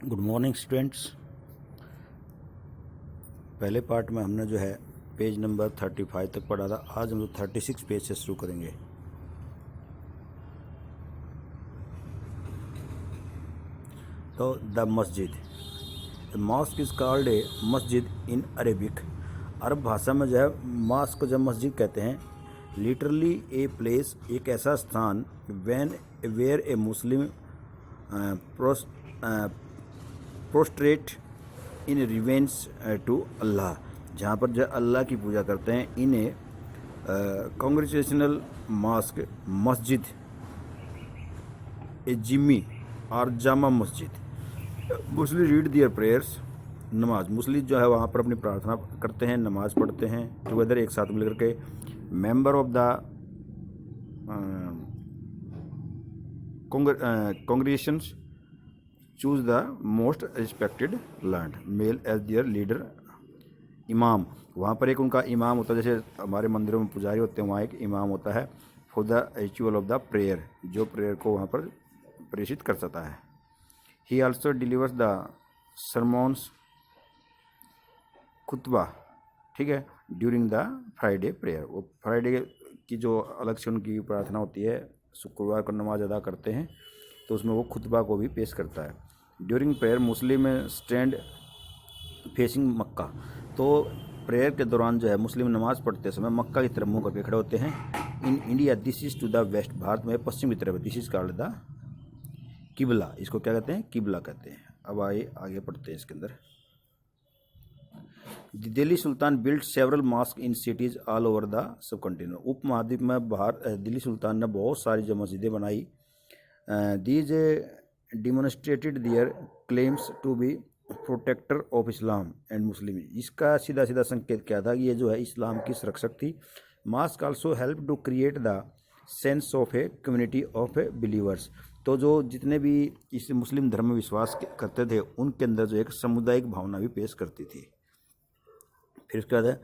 Good morning students. पहले part में हमने जो है पेज नंबर 35 तक पढ़ा था। आज हम लोग 36 पेज से शुरू करेंगे। तो द मस्जिद, मॉस्क इज़ कॉल्ड ए मस्जिद इन अरेबिक। अरब भाषा में जो है मॉस्क को जब मस्जिद कहते हैं, लिटरली ए प्लेस, एक ऐसा स्थान, when where a Muslim prostrate in reverence to Allah, जहाँ पर जो अल्लाह की पूजा करते हैं। इन ए कांग्रेचुलेशनल मॉस्क, मस्जिद ए जिम्मी और जामा मस्जिद। मुस्लिम रीड दियर प्रेयर्स, नमाज, मुस्लिम जो है वहाँ पर अपनी प्रार्थना करते हैं, नमाज पढ़ते हैं टुगेदर, एक साथ मिलकर के। Member of the congregations choose the most respected learned male as their leader. इमाम, वहाँ पर एक उनका इमाम होता है, जैसे हमारे मंदिरों में पुजारी होते हैं, वहाँ एक इमाम होता है for the ritual of the prayer, जो प्रेयर को वहाँ पर प्रेषित कर सकता है। ही आल्सो डिलीवर्स द सरमोन्स, खुतबा, ठीक है, ड्यूरिंग द फ्राइडे प्रेयर। वो फ्राइडे की जो अलग से उनकी प्रार्थना होती है, शुक्रवार को नमाज अदा करते हैं, तो उसमें वो खुतबा को भी पेश करता है। ड्यूरिंग प्रेयर मुस्लिम स्टैंड फेसिंग मक्का, तो प्रेयर के दौरान जो है मुस्लिम नमाज पढ़ते समय मक्का की तरफ मुँह करके खड़े होते हैं। In India this is to the west, Bharat में पश्चिम की तरफ, दिस इज़ कॉल्ड द किबला, इसको क्या कहते हैं, किबला कहते हैं। अब आगे पढ़ते हैं इसके अंदर। Delhi sultan built several mosque in cities all over the subcontinent. उपमहाद्वीप में दिल्ली सुल्तान ने बहुत सारी जो मस्जिदें बनाई। These demonstrated their claims to be protector of Islam and Muslim. इसका सीधा सीधा संकेत क्या था कि ये जो है इस्लाम की संरक्षक थी। Mosque also help to create the sense of a community of a believers, तो जो जितने भी इस मुस्लिम धर्म में विश्वास करते थे उनके अंदर जो एक सामुदायिक भावना भी पेश करती थी। फिर उसके बाद है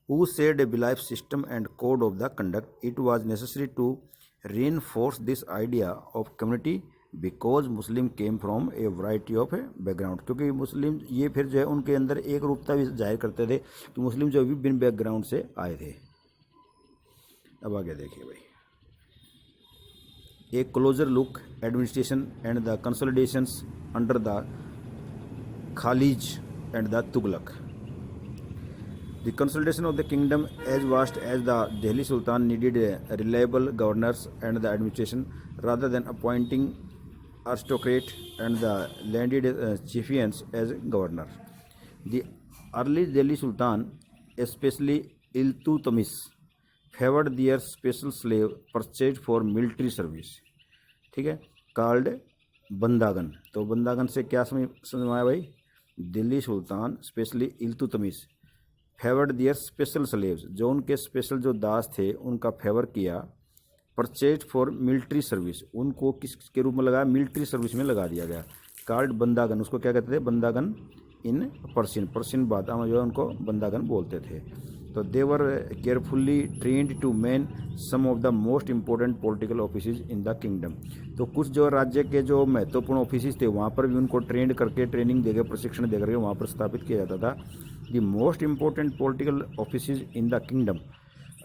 who said a belief system and code of the conduct, it was necessary to reinforce this idea of community because Muslim came from a variety of a background, क्योंकि मुस्लिम ये फिर जो है उनके अंदर एक रूपता भी जाहिर करते थे कि मुस्लिम जो विभिन्न बैकग्राउंड से आए थे। अब आगे देखिए भाई, a closer look administration and the consolidations under the Khalji and the Tughlaq. The consolidation of the kingdom as vast as the Delhi Sultan needed reliable governors and the administration rather than appointing aristocrat and the landed chieftains as governor. The early Delhi Sultan, especially Iltutmish, favored their special slave purchased for military service, ठीक है, called बंदागन। तो बंदागन से क्या समझ आया भाई, दिल्ली सुल्तान specially Iltutmish favoured दियर special slaves, जो उनके स्पेशल जो दास थे उनका फेवर किया। परचेज फॉर मिलिट्री सर्विस, उनको किसके रूप में लगाया, मिलिट्री सर्विस में लगा दिया गया। कार्ड बंदागन, उसको क्या कहते थे, बंदागन इन पर्शियन भाषा में जो है उनको बंदागन बोलते थे। तो they were carefully trained to man some of the most important political offices in the kingdom, तो कुछ जो राज्य के जो महत्वपूर्ण ऑफिसेज थे वहाँ पर भी उनको ट्रेंड करके, ट्रेनिंग देकर, प्रशिक्षण देकर के वहाँ पर स्थापित किया जाता था। The most important political offices in the kingdom,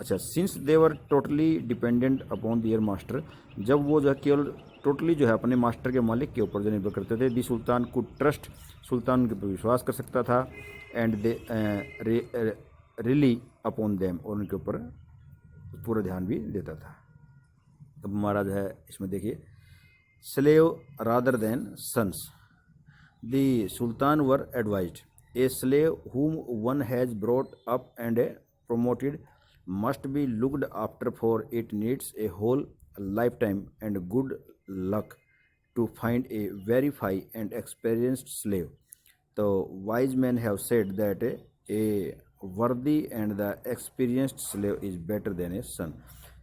अच्छा, since they were totally dependent upon their master, जब वो जो है केवल टोटली जो है अपने मास्टर के मालिक के ऊपर जो निर्भर करते थे। दी सुल्तान को ट्रस्ट, सुल्तान उनके पर विश्वास कर सकता था। And they relief upon them, और उनके ऊपर पूरा ध्यान भी देता था। अब हमारा जो है इसमें देखिए, slave rather than sons, the sultan were advised a slave whom one has brought up and promoted must be looked after, for it needs a whole lifetime and good luck to find a very fine and experienced slave. So wise men have said that a worthy and the experienced slave is better than a son.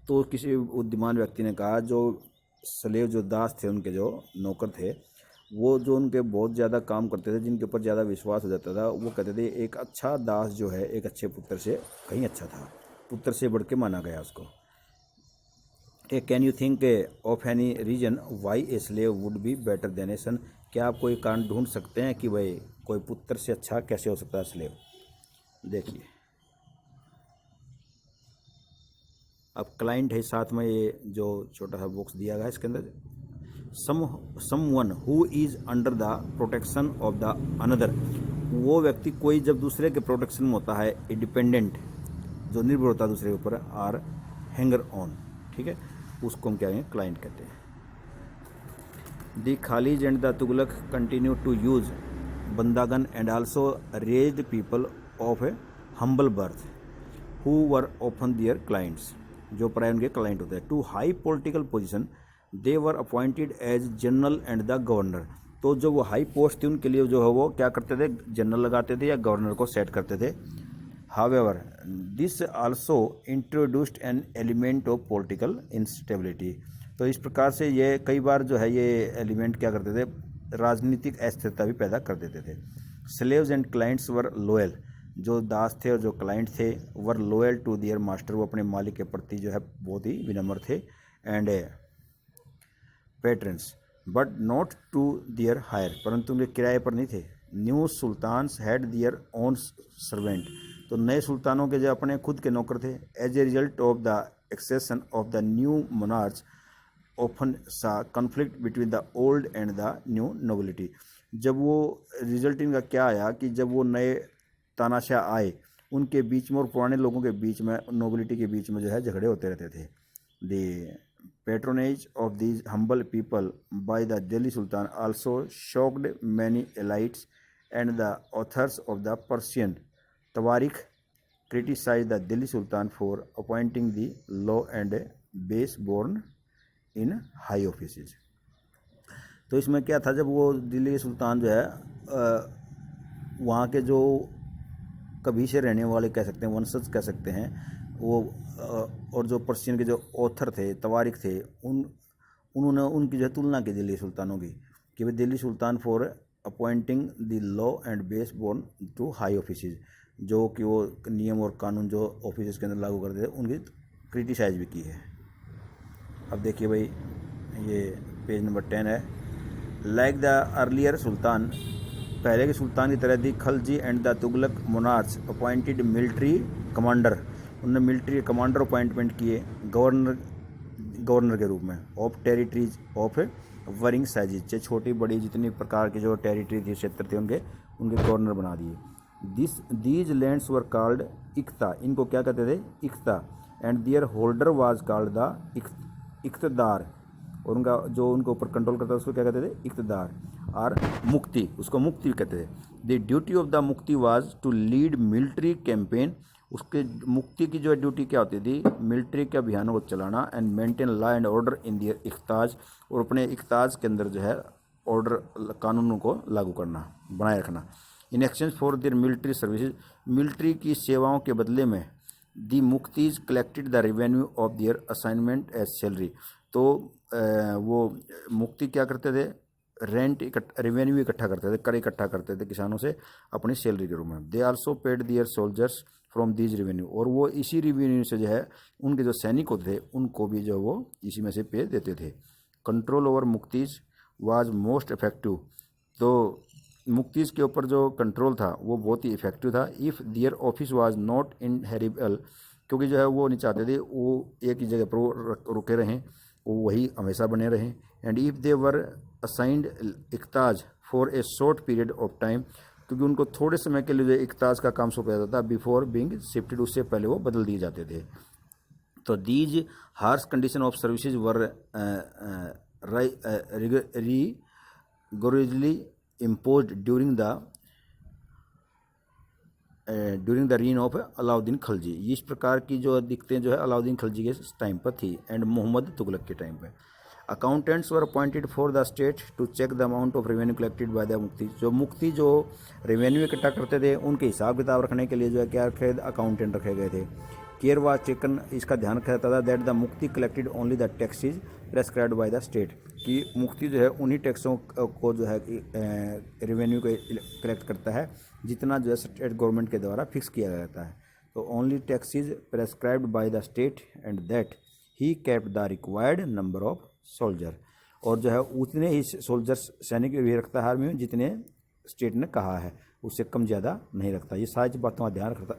तो किसी बुद्धिमान व्यक्ति ने कहा, जो slave जो दास थे, उनके जो नौकर थे, वो जो उनके बहुत ज़्यादा काम करते थे, जिनके ऊपर ज़्यादा विश्वास हो जाता था, वो कहते थे एक अच्छा दास जो है एक अच्छे पुत्र से कहीं अच्छा था, पुत्र से बढ़ के माना गया उसको। Can you think of any reason why a slave would be better than a son, क्या आप कोई कारण ढूंढ सकते हैं कि भाई कोई पुत्र से अच्छा कैसे हो सकता है स्लेव? देखिए, अब क्लाइंट है, साथ में ये जो छोटा सा बॉक्स दिया गया है इसके अंदर someone who is under the protection of the another, वो व्यक्ति कोई जब दूसरे के प्रोटेक्शन में होता है, इंडिपेंडेंट जो निर्भर होता है दूसरे के ऊपर, आर हैंगर ऑन, ठीक है, उसको हम क्या कहेंगे, क्लाइंट कहते हैं। The Khalji and the Tughlaq continue to use बंदागन and also raised people of a humble birth who were often their clients, जो प्राय उनके क्लाइंट होते हैं, to high political position they were appointed as general and the governor. तो जो वो high post थी उनके लिए जो है वो क्या करते थे, जनरल लगाते थे या गवर्नर को सेट करते थे। However this also introduced an element of political instability, तो इस प्रकार से ये कई बार जो है ये एलिमेंट क्या करते थे, राजनीतिक अस्थिरता भी पैदा कर देते थे। Slaves and clients were loyal, जो दास थे और जो क्लाइंट थे वर लोयल टू दियर मास्टर, वो अपने मालिक के प्रति जो है बहुत ही विनम्र थे, and patrons but not to their hire, परंतु उनके किराए पर नहीं थे। New sultans had their own servant, तो नए सुल्तानों के जो अपने खुद के नौकर थे। As a result of the accession of the new monarch often saw conflict between the old and the new nobility, जब वो रिजल्ट इनका क्या आया कि जब वो नए तानाशाह आए उनके बीच में और पुराने लोगों के बीच में, नोबिलिटी के बीच में जो है झगड़े होते रहते थे। The patronage of these humble people by the Delhi Sultan also shocked many elites, and the authors of the Persian Tawarikh criticized the Delhi Sultan for appointing the low and base born in high offices। तो इसमें क्या था, जब वो दिल्ली के सुल्तान जो है वहाँ के जो कभी से रहने वाले कह सकते हैं, वंशज कह सकते हैं वो, और जो पर्शियन के जो ऑथर थे, तवारिख थे, उन्होंने उनकी जो है तुलना की दिल्ली सुल्तानों की, कि भाई Delhi sultan for appointing the low and base born to high offices, जो कि वो नियम और कानून जो ऑफिस के अंदर लागू करते थे उनकी क्रिटिसाइज भी की है। अब देखिए भाई, ये पेज नंबर 10 है। लाइक द अर्लियर सुल्तान, पहले के सुल्तान की तरह the Khalji and the Tughlaq monarch appointed military commander, उन्होंने मिलिट्री कमांडर अपॉइंटमेंट किए गवर्नर के रूप में, of territories of varying sizes, छोटी बड़ी जितनी प्रकार की जो टेरिटरी थी, क्षेत्र थे, उनके गवर्नर बना दिए। दीज लैंड्स वर कॉल्ड इख्ता, इनको क्या कहते थे, इख्ता, and their holder was called the इख्तदार, और उनका जो उनके ऊपर कंट्रोल करता था उसको क्या कहते थे, इख्तदार, और मुक्ति, उसको मुक्ति कहते थे। The duty of the muqti was to lead military campaign, उसके मुक्ति की जो ड्यूटी क्या होती थी, मिलिट्री के अभियानों को चलाना, and maintain law and order in their इख्ताज, और अपने इख्ताज के अंदर जो है ऑर्डर कानूनों को लागू करना, बनाए रखना। In exchange for their military services, मिलिट्री की सेवाओं के बदले में दी मुक्तिज collected the revenue of their assignment as salary, तो वो मुक्ति क्या करते थे, रेंट रेवेन्यू इकट्ठा करते थे, कर इकट्ठा करते थे किसानों से अपनी सैलरी के रूप में। They also paid their soldiers from these revenue, और वो इसी रेवेन्यू से जो है उनके जो सैनिक होते थे उनको भी जो वो इसी में से पे देते थे। कंट्रोल ओवर मुक्तिज वाज मोस्ट इफेक्टिव, तो मुक्तिज के ऊपर जो कंट्रोल था वो बहुत ही इफेक्टिव था। If their office was not inheritable, क्योंकि जो है वो नहीं चाहते थे वो एक ही जगह पर रुके रहें, वो वही हमेशा बने रहें। And if they were assigned इख्ताज for a short period of time, क्योंकि उनको थोड़े समय के लिए जो इख्ताज का काम सौंपा जाता था, बिफोर बीइंग शिफ्टेड, उससे पहले वो बदल दिए जाते थे। तो these harsh condition of services were rigorously imposed during the reign of Alauddin Khalji, इस प्रकार की जो दिक्कतें जो है अलाउद्दीन खलजी के टाइम पर थी, एंड मोहम्मद तुगलक के टाइम पर। Accountants were appointed for the state to check the amount of revenue collected by the muqti जो रेवेन्यू इकट्ठा करते थे उनके हिसाब किताब रखने के लिए जो है क्या रखे, अकाउंटेंट रखे गए थे। केयर वाज टेकन, इसका ध्यान रखा जाता था, दैट द मुक्ति collected only the taxes prescribed by the state, कि मुक्ति जो है उन्हीं टैक्सों को जो है रेवेन्यू को कलेक्ट करता है जितना जो है स्टेट गवर्नमेंट के द्वारा फिक्स किया जाता है। तो only taxes prescribed by the state, and that he kept the required number of soldier, और जो है उतने ही सोल्जर्स सैनिक भी रखता है आर्मी में जितने स्टेट ने कहा है, उससे कम ज़्यादा नहीं रखता। ये सारी बातों का ध्यान रखा,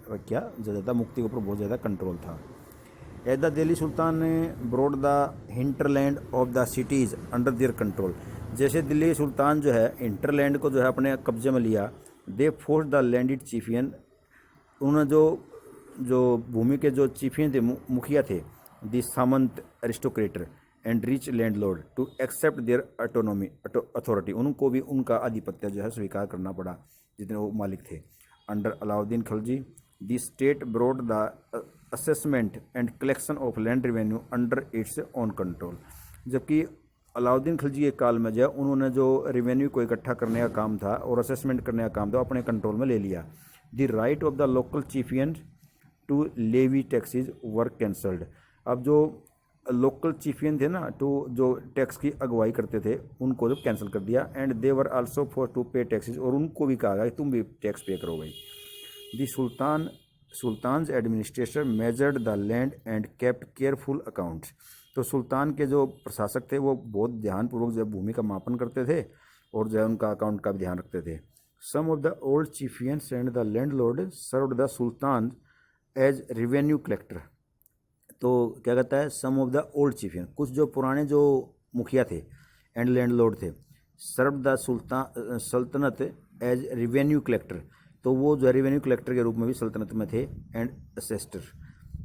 ज़्यादा मुक्ति के ऊपर बहुत ज़्यादा कंट्रोल था। एज द दिल्ली सुल्तान ने brought the hinterland of the cities under their control. जैसे दिल्ली सुल्तान जो है हिंटरलैंड को जो है अपने कब्जे में लिया, they force the landed chieftain, उन्होंने जो भूमि के जो चीफियन थे, मुखिया थे, द सामंत aristocrat and rich landlord to accept their autonomy authority, उनको भी उनका आधिपत्य जो है स्वीकार करना पड़ा जितने वो मालिक थे। Under Alauddin Khilji the state brought the assessment and collection of land revenue under its own control. जबकि अलाउद्दीन खिलजी के काल में जो है उन्होंने जो रेवेन्यू को इकट्ठा करने का काम था और असेसमेंट करने का काम था अपने कंट्रोल में ले लिया। The right of the local chieftain to levy taxes were cancelled. अब जो लोकल चीफियन थे ना, तो जो टैक्स की अगुवाई करते थे उनको जो कैंसिल कर दिया। And they were also for to pay taxes, और उनको भी कहा गया कि तुम भी टैक्स पे करो भाई। The sultans administrator measured the land and kept careful accounts. तो सुल्तान के जो प्रशासक थे वो बहुत ध्यानपूर्वक जो भूमि का मापन करते थे और जो है उनका अकाउंट का भी ध्यान रखते थे। Some of the old chieftains and the landlord served the sultan as revenue collector. तो क्या कहता है, some of the old chieftain, कुछ जो पुराने जो मुखिया थे एंड लैंडलॉर्ड थे, सर्व द सुल्तान सल्तनत एज रेवेन्यू कलेक्टर, तो वो जो रेवेन्यू कलेक्टर के रूप में भी सल्तनत में थे, एंड असेस्टर।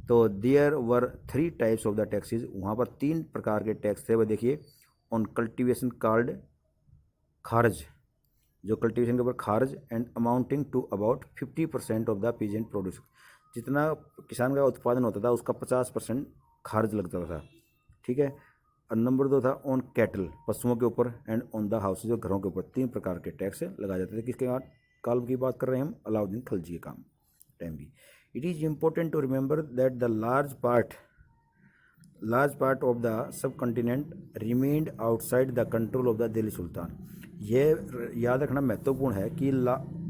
तो there were 3 types of the taxes, वहाँ पर 3 प्रकार के टैक्स थे। वह देखिए, ऑन कल्टीवेशन कार्ड खारज, जो कल्टीवेशन के ऊपर खारज, and amounting to about 50% of the peasant produce, जितना किसान का उत्पादन होता था उसका 50% खारज लगता था। ठीक है। और नंबर 2 था ऑन कैटल, पशुओं के ऊपर, एंड ऑन द हाउस, जो घरों के ऊपर 3 प्रकार के टैक्स लगाए जाते थे। किसके काल की बात कर रहे हैं हम, अलाउद्दीन खिलजी के काम टाइम भी। It is important to remember that the large part of the subcontinent remained outside the control of the Delhi sultan. ये याद रखना महत्वपूर्ण है कि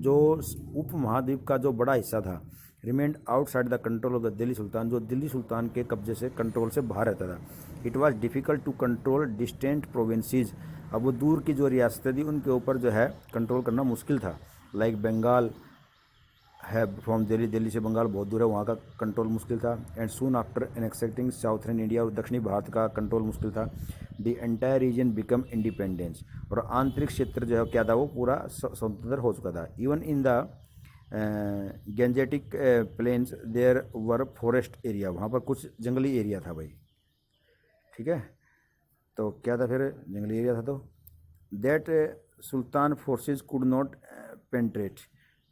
जो उप महाद्वीप का जो बड़ा हिस्सा था remained outside the control of the Delhi sultan, जो दिल्ली सुल्तान के कब्जे से, कंट्रोल से बाहर रहता था। It was difficult to control distant provinces, अब वो दूर की जो रियासतें थी उनके ऊपर जो है कंट्रोल करना मुश्किल था। लाइक बंगाल है फ्रॉम दिल्ली से बंगाल बहुत दूर है, वहाँ का कंट्रोल मुश्किल था। And soon after annexing southern India, और दक्षिणी भारत का कंट्रोल मुश्किल था। The entire region become independence, और आंतरिक क्षेत्र जो है क्या था, वो पूरा स्वतंत्र हो चुका था। Even in the Gangetic plains there were forest area, वहाँ पर कुछ जंगली एरिया था भाई। ठीक है, तो क्या था फिर, जंगली एरिया था। तो that Sultan forces could not penetrate,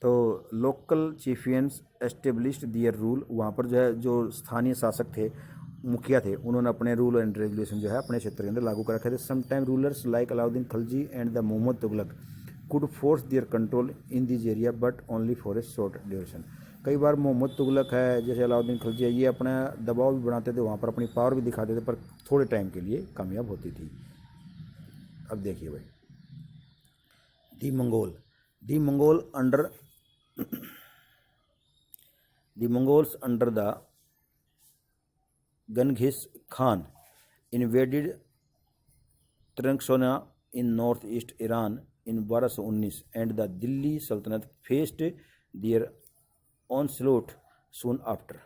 तो लोकल चीफियंस एस्टेब्लिश्ड दियर रूल, वहाँ पर जो है जो स्थानीय शासक थे, मुखिया थे, उन्होंने अपने रूल एंड रेगुलेशन जो है अपने क्षेत्र के अंदर लागू कर रखे थे। Some time rulers like Alauddin Khilji and the Mohammad Tughlaq could force their control in this area but only for a short duration. कई बार मोहम्मद तुगलक है, जैसे अलाउद्दीन खिलजी है, ये अपना दबाव भी बनाते थे, वहाँ पर अपनी पावर भी दिखाते थे, पर थोड़े टाइम के लिए कामयाब होती थी। अब देखिए भाई, the Mongols under the Genghis Khan invaded Transoxia in northeast Iran in 1219 and the Delhi Sultanate faced their onslaught soon after।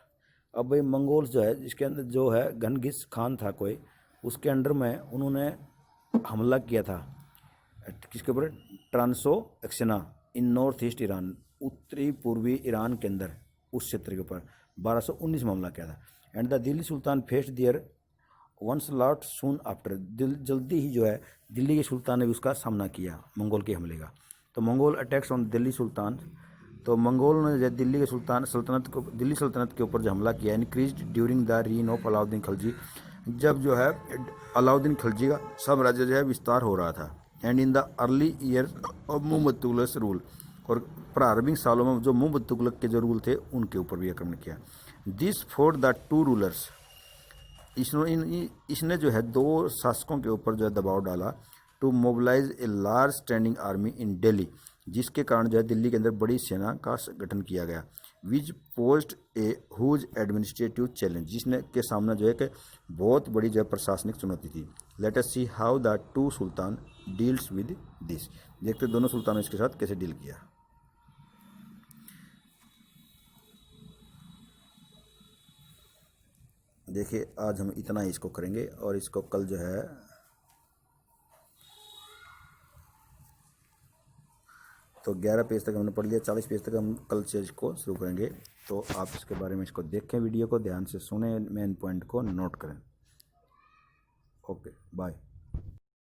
अब भाई मंगोल्स जो है, जिसके अंदर जो है गनगिस खान था कोई, उसके अंडर में उन्होंने हमला किया था किसके ऊपर, ट्रांसोक्सिया इन नॉर्थ ईस्ट ईरान, उत्तरी पूर्वी ईरान के अंदर उस क्षेत्र के ऊपर 1219 में हमला किया था। And the Delhi sultan faced their onslaught soon after, जल्दी ही जो है दिल्ली के सुल्तान ने भी उसका सामना किया मंगोल के हमले का। तो मंगोल अटैक्स ऑन दिल्ली सुल्तान, तो मंगोल ने जो दिल्ली के दिल्ली सल्तनत के ऊपर जो हमला किया, increase during the reign of Alauddin Khilji, जब जो है अलाउद्दीन खिलजी का साम्राज्य जो है विस्तार हो रहा था। And in the early year of Mohammad Tughlaq rule, और प्रारंभिक सालों में जो मोहम्मद तुगलक के जो रूल थे उनके ऊपर भी आक्रमण किया। दिस फॉर द 2 रूलर्स, इसने जो है 2 शासकों के ऊपर जो है दबाव डाला, to mobilise a large standing army in Delhi, जिसके कारण जो है दिल्ली के अंदर बड़ी सेना का गठन किया गया। विच पोस्ट ए हुज एडमिनिस्ट्रेटिव चैलेंज, जिसने के सामने जो है कि बहुत बड़ी जो है प्रशासनिक चुनौती थी। Let us see how the two Sultan deals with this. देखते दोनों सुल्तानों इसके साथ कैसे डील किया। देखिए आज हम इतना ही इसको करेंगे और इसको कल जो है तो 11 पेज तक हमने पढ़ लिया, 40 पेज तक हम कल से इसको शुरू करेंगे। तो आप इसके बारे में इसको देखें, वीडियो को ध्यान से सुने, मेन पॉइंट को नोट करें। Okay bye.